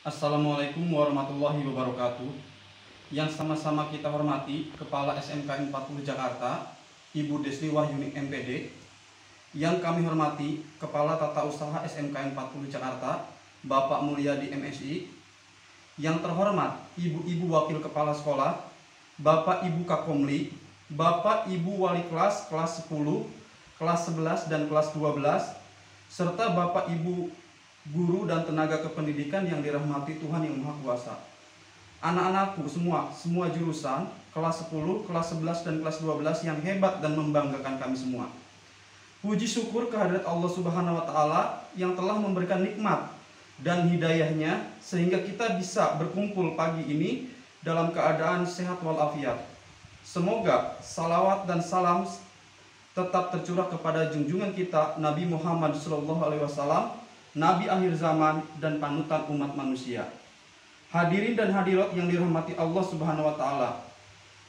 Assalamualaikum warahmatullahi wabarakatuh. Yang sama-sama kita hormati Kepala SMKN 40 Jakarta, Ibu Desli Wahyuni MPD. Yang kami hormati Kepala Tata Usaha SMKN 40 Jakarta, Bapak Mulyadi MSI. Yang terhormat Ibu-Ibu Wakil Kepala Sekolah, Bapak Ibu Kakomli, Bapak Ibu Wali Kelas 10, kelas 11 dan kelas 12, serta Bapak Ibu guru dan tenaga kependidikan yang dirahmati Tuhan yang Maha Kuasa. Anak-anakku semua jurusan, kelas 10, kelas 11 dan kelas 12 yang hebat dan membanggakan kami semua. Puji syukur kehadirat Allah Subhanahu wa taala yang telah memberikan nikmat dan hidayahnya sehingga kita bisa berkumpul pagi ini dalam keadaan sehat walafiat. Semoga salawat dan salam tetap tercurah kepada junjungan kita Nabi Muhammad SAW, Nabi akhir zaman dan panutan umat manusia. Hadirin dan hadirat yang dirahmati Allah Subhanahu wa taala.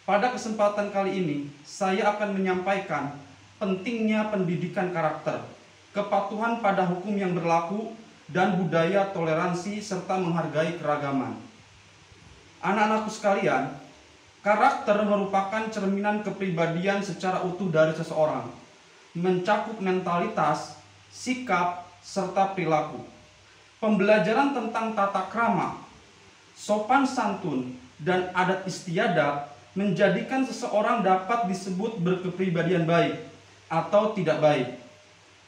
Pada kesempatan kali ini, saya akan menyampaikan pentingnya pendidikan karakter, kepatuhan pada hukum yang berlaku, dan budaya toleransi serta menghargai keragaman. Anak-anakku sekalian, karakter merupakan cerminan kepribadian secara utuh dari seseorang, mencakup mentalitas, sikap, serta perilaku. Pembelajaran tentang tata krama, sopan santun, dan adat istiadat menjadikan seseorang dapat disebut berkepribadian baik atau tidak baik.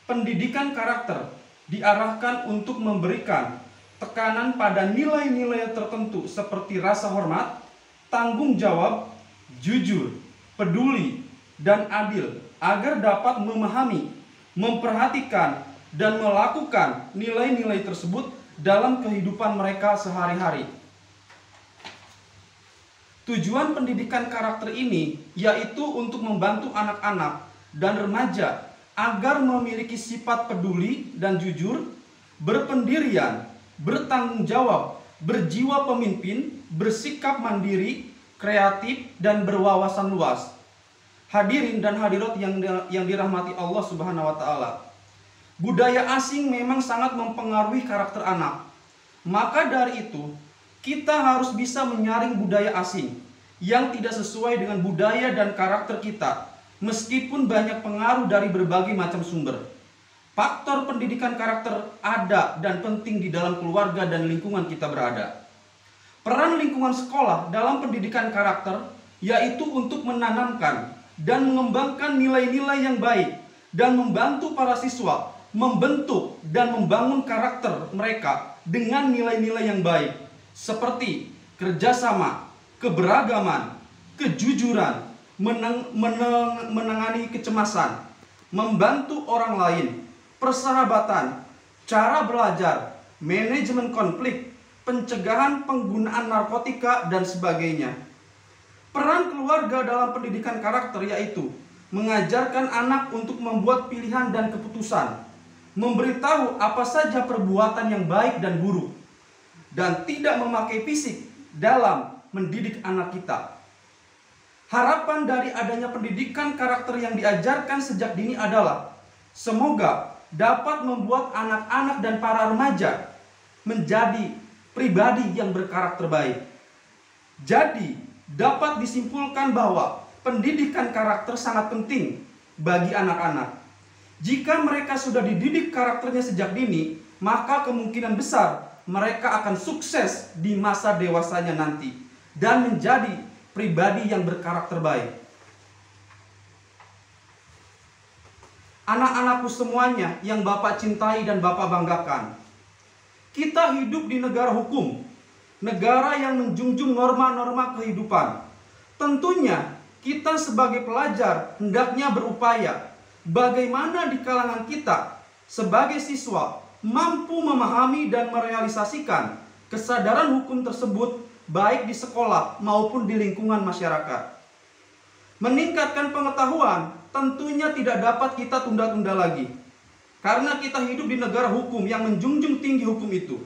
Pendidikan karakter diarahkan untuk memberikan tekanan pada nilai-nilai tertentu seperti rasa hormat, tanggung jawab, jujur, peduli, dan adil agar dapat memahami, memperhatikan, dan melakukan nilai-nilai tersebut dalam kehidupan mereka sehari-hari. Tujuan pendidikan karakter ini yaitu untuk membantu anak-anak dan remaja agar memiliki sifat peduli dan jujur, berpendirian, bertanggung jawab, berjiwa pemimpin, bersikap mandiri, kreatif, dan berwawasan luas. Hadirin dan hadirat yang dirahmati Allah Subhanahu wa taala. Budaya asing memang sangat mempengaruhi karakter anak. Maka dari itu, kita harus bisa menyaring budaya asing yang tidak sesuai dengan budaya dan karakter kita, meskipun banyak pengaruh dari berbagai macam sumber. Faktor pendidikan karakter ada dan penting di dalam keluarga dan lingkungan kita berada. Peran lingkungan sekolah dalam pendidikan karakter yaitu untuk menanamkan dan mengembangkan nilai-nilai yang baik dan membantu para siswa membentuk dan membangun karakter mereka dengan nilai-nilai yang baik seperti kerjasama, keberagaman, kejujuran, menangani kecemasan, membantu orang lain, persahabatan, cara belajar, manajemen konflik, pencegahan penggunaan narkotika, dan sebagainya. Peran keluarga dalam pendidikan karakter yaitu mengajarkan anak untuk membuat pilihan dan keputusan, memberitahu apa saja perbuatan yang baik dan buruk, dan tidak memakai fisik dalam mendidik anak kita. Harapan dari adanya pendidikan karakter yang diajarkan sejak dini adalah semoga dapat membuat anak-anak dan para remaja menjadi pribadi yang berkarakter baik. Jadi, dapat disimpulkan bahwa pendidikan karakter sangat penting bagi anak-anak. Jika mereka sudah dididik karakternya sejak dini, maka kemungkinan besar mereka akan sukses di masa dewasanya nanti dan menjadi pribadi yang berkarakter baik. Anak-anakku semuanya yang Bapak cintai dan Bapak banggakan, kita hidup di negara hukum, negara yang menjunjung norma-norma kehidupan. Tentunya kita sebagai pelajar hendaknya berupaya bagaimana di kalangan kita sebagai siswa mampu memahami dan merealisasikan kesadaran hukum tersebut baik di sekolah maupun di lingkungan masyarakat. Meningkatkan pengetahuan tentunya tidak dapat kita tunda-tunda lagi, karena kita hidup di negara hukum yang menjunjung tinggi hukum itu.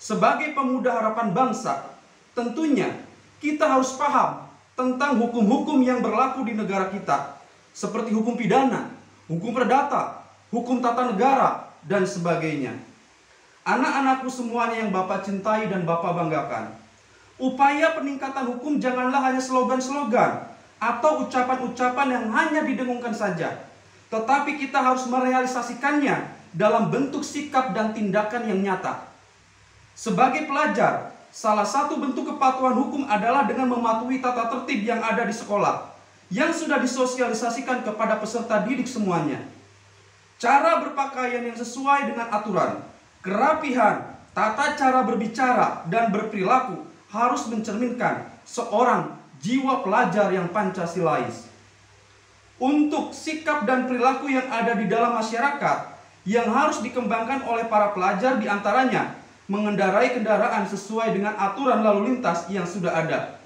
Sebagai pemuda harapan bangsa, tentunya kita harus paham tentang hukum-hukum yang berlaku di negara kita, seperti hukum pidana, hukum perdata, hukum tata negara, dan sebagainya. Anak-anakku semuanya yang Bapak cintai dan Bapak banggakan, upaya peningkatan hukum janganlah hanya slogan-slogan atau ucapan-ucapan yang hanya didengungkan saja, tetapi kita harus merealisasikannya dalam bentuk sikap dan tindakan yang nyata. Sebagai pelajar, salah satu bentuk kepatuhan hukum adalah dengan mematuhi tata tertib yang ada di sekolah, yang sudah disosialisasikan kepada peserta didik semuanya. Cara berpakaian yang sesuai dengan aturan, kerapihan, tata cara berbicara, dan berperilaku harus mencerminkan seorang jiwa pelajar yang Pancasilais. Untuk sikap dan perilaku yang ada di dalam masyarakat yang harus dikembangkan oleh para pelajar diantaranya mengendarai kendaraan sesuai dengan aturan lalu lintas yang sudah ada,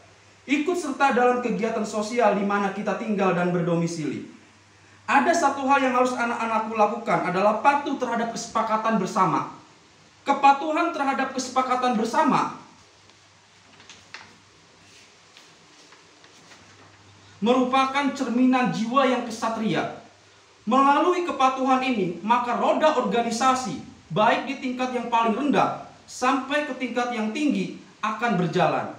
ikut serta dalam kegiatan sosial di mana kita tinggal dan berdomisili. Ada satu hal yang harus anak-anakku lakukan adalah patuh terhadap kesepakatan bersama. Kepatuhan terhadap kesepakatan bersama merupakan cerminan jiwa yang kesatria. Melalui kepatuhan ini, maka roda organisasi, baik di tingkat yang paling rendah sampai ke tingkat yang tinggi, akan berjalan.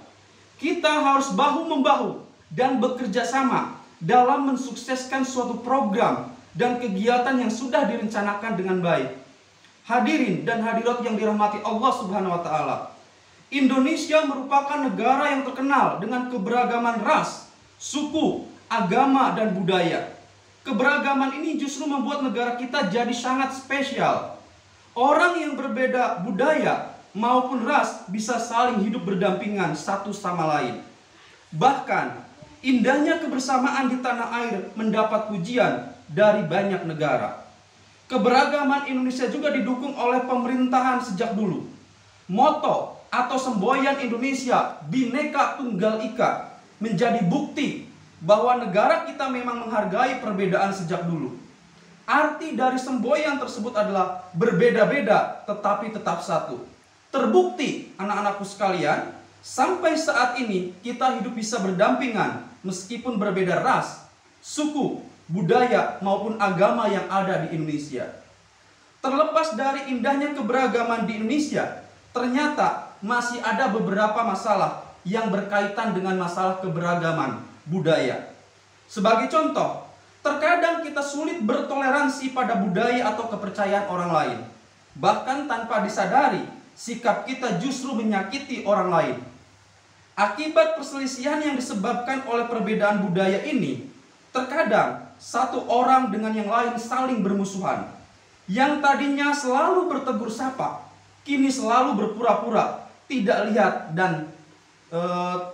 Kita harus bahu-membahu dan bekerja sama dalam mensukseskan suatu program dan kegiatan yang sudah direncanakan dengan baik. Hadirin dan hadirat yang dirahmati Allah Subhanahu wa Ta'ala, Indonesia merupakan negara yang terkenal dengan keberagaman ras, suku, agama, dan budaya. Keberagaman ini justru membuat negara kita jadi sangat spesial. Orang yang berbeda budaya maupun ras bisa saling hidup berdampingan satu sama lain. Bahkan indahnya kebersamaan di tanah air mendapat pujian dari banyak negara. Keberagaman Indonesia juga didukung oleh pemerintahan sejak dulu. Moto atau semboyan Indonesia, Bhinneka Tunggal Ika, menjadi bukti bahwa negara kita memang menghargai perbedaan sejak dulu. Arti dari semboyan tersebut adalah berbeda-beda tetapi tetap satu. Terbukti anak-anakku sekalian, sampai saat ini kita hidup bisa berdampingan meskipun berbeda ras, suku, budaya maupun agama yang ada di Indonesia. Terlepas dari indahnya keberagaman di Indonesia, ternyata masih ada beberapa masalah yang berkaitan dengan masalah keberagaman budaya. Sebagai contoh, terkadang kita sulit bertoleransi pada budaya atau kepercayaan orang lain. Bahkan tanpa disadari, sikap kita justru menyakiti orang lain. Akibat perselisihan yang disebabkan oleh perbedaan budaya ini, terkadang satu orang dengan yang lain saling bermusuhan. Yang tadinya selalu bertegur sapa, kini selalu berpura-pura tidak lihat dan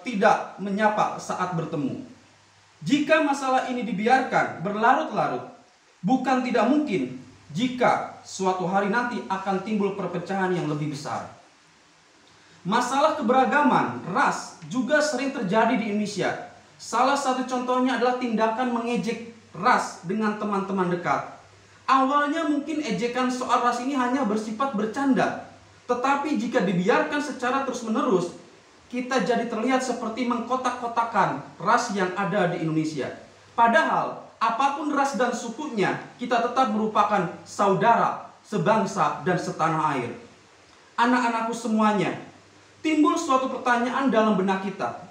tidak menyapa saat bertemu. Jika masalah ini dibiarkan berlarut-larut, bukan tidak mungkin jika suatu hari nanti akan timbul perpecahan yang lebih besar. Masalah keberagaman ras juga sering terjadi di Indonesia. Salah satu contohnya adalah tindakan mengejek ras dengan teman-teman dekat. Awalnya mungkin ejekan soal ras ini hanya bersifat bercanda, tetapi jika dibiarkan secara terus-menerus, kita jadi terlihat seperti mengkotak-kotakan ras yang ada di Indonesia. Padahal apapun ras dan sukunya, kita tetap merupakan saudara, sebangsa, dan setanah air. Anak-anakku semuanya, timbul suatu pertanyaan dalam benak kita.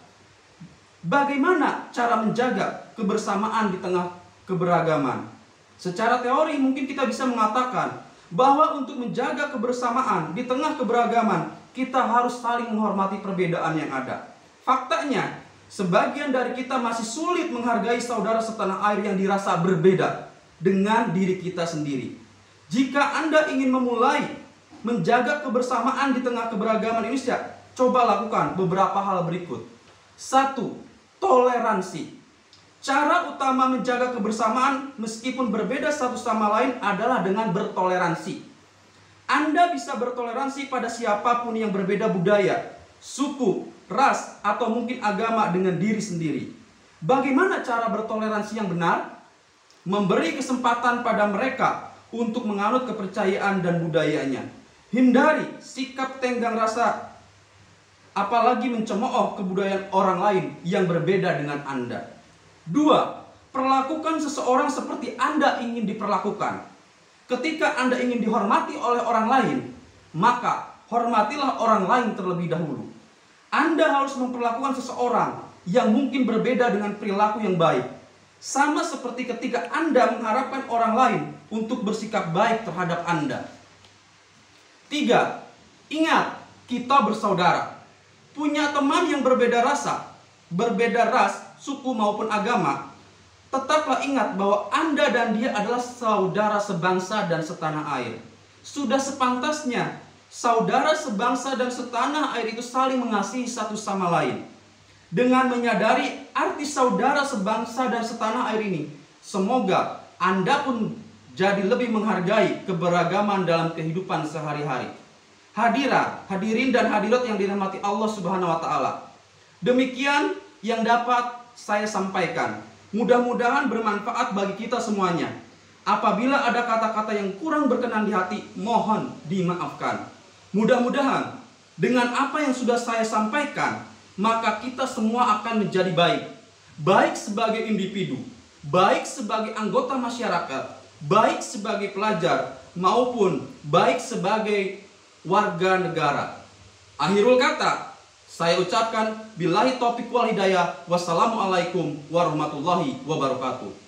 Bagaimana cara menjaga kebersamaan di tengah keberagaman? Secara teori mungkin kita bisa mengatakan bahwa untuk menjaga kebersamaan di tengah keberagaman, kita harus saling menghormati perbedaan yang ada. Faktanya, sebagian dari kita masih sulit menghargai saudara setanah air yang dirasa berbeda dengan diri kita sendiri. Jika Anda ingin memulai menjaga kebersamaan di tengah keberagaman Indonesia, coba lakukan beberapa hal berikut. 1. Toleransi. Cara utama menjaga kebersamaan meskipun berbeda satu sama lain adalah dengan bertoleransi. Anda bisa bertoleransi pada siapapun yang berbeda budaya, suku, ras, atau mungkin agama dengan diri sendiri. Bagaimana cara bertoleransi yang benar? Memberi kesempatan pada mereka untuk menganut kepercayaan dan budayanya. Hindari sikap tenggang rasa, apalagi mencemooh kebudayaan orang lain yang berbeda dengan Anda. 2. Perlakukan seseorang seperti Anda ingin diperlakukan. Ketika Anda ingin dihormati oleh orang lain, maka hormatilah orang lain terlebih dahulu. Anda harus memperlakukan seseorang yang mungkin berbeda dengan perilaku yang baik, sama seperti ketika Anda mengharapkan orang lain untuk bersikap baik terhadap Anda. 3. Ingat, kita bersaudara. Punya teman yang berbeda rasa, berbeda ras, suku maupun agama, tetaplah ingat bahwa Anda dan dia adalah saudara sebangsa dan setanah air. Sudah sepantasnya saudara sebangsa dan setanah air itu saling mengasihi satu sama lain. Dengan menyadari arti saudara sebangsa dan setanah air ini, semoga Anda pun jadi lebih menghargai keberagaman dalam kehidupan sehari-hari. Hadirin dan hadirat yang dirahmati Allah Subhanahu wa taala. Demikian yang dapat saya sampaikan. Mudah-mudahan bermanfaat bagi kita semuanya. Apabila ada kata-kata yang kurang berkenan di hati, mohon dimaafkan. Mudah-mudahan dengan apa yang sudah saya sampaikan, maka kita semua akan menjadi baik. Baik sebagai individu, baik sebagai anggota masyarakat, baik sebagai pelajar, maupun baik sebagai warga negara. Akhirul kata, saya ucapkan billahi taufiq wal hidayah. Wassalamualaikum warahmatullahi wabarakatuh.